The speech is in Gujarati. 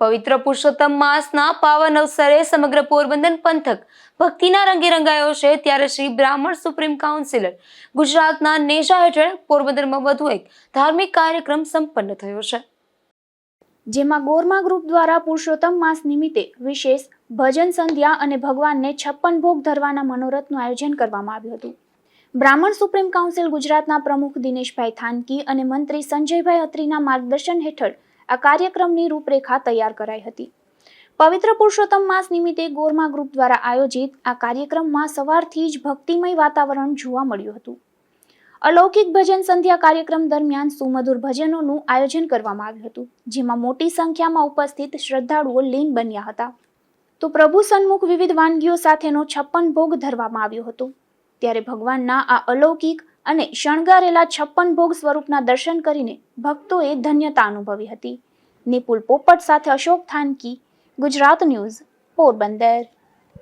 પવિત્ર પુરુષોત્તમ માસના પાવન અવસરે સમગ્ર પોરબંદર પંથક ભક્તિના રંગે રંગાયો છે. ત્યારે શ્રી બ્રાહ્મણ સુપ્રીમ કાઉન્સિલર ગુજરાતના નેજા હેઠળ પોરબંદરમાં વધુ એક ધાર્મિક કાર્યક્રમ સંપન્ન થયો છે, જેમાં ગોરમા ગ્રુપ દ્વારા પુરુષોત્તમ માસ નિમિત્તે વિશેષ ભજન સંધ્યા અને ભગવાનને 56 ભોગ ધરવાના મનોરથનું આયોજન કરવામાં આવ્યું હતું. બ્રાહ્મણ સુપ્રીમ કાઉન્સિલ ગુજરાતના પ્રમુખ દિનેશભાઈ થાનકી અને મંત્રી સંજયભાઈ અત્રીના માર્ગદર્શન હેઠળ આ કાર્યક્રમની રૂપરેખા તૈયાર કરાઈ હતી. પવિત્ર પુરુષોત્તમ માસ નિમિત્તે ગોરમા ગ્રુપ દ્વારા આયોજિત આ કાર્યક્રમમાં સવારથી જ ભક્તિમય વાતાવરણ જોવા મળ્યું હતું. અલૌકિક ભજન સંધ્યા કાર્યક્રમ દરમિયાન સુમધુર ભજનોનું આયોજન કરવામાં આવ્યું હતું, જેમાં મોટી સંખ્યામાં ઉપસ્થિત શ્રદ્ધાળુઓ લીન બન્યા હતા. તો પ્રભુ સન્મુખ વિવિધ વાનગીઓ સાથેનો 56 ભોગ ધરવામાં આવ્યો હતો. ત્યારે ભગવાનના આ અલૌકિક અને શણગારેલા 56 ભોગ સ્વરૂપના દર્શન કરીને ભક્તોએ ધન્યતા અનુભવી હતી. નિપુલ પોપટ સાથે અશોક થાનકી, ગુજરાત ન્યૂઝ, પોરબંદર.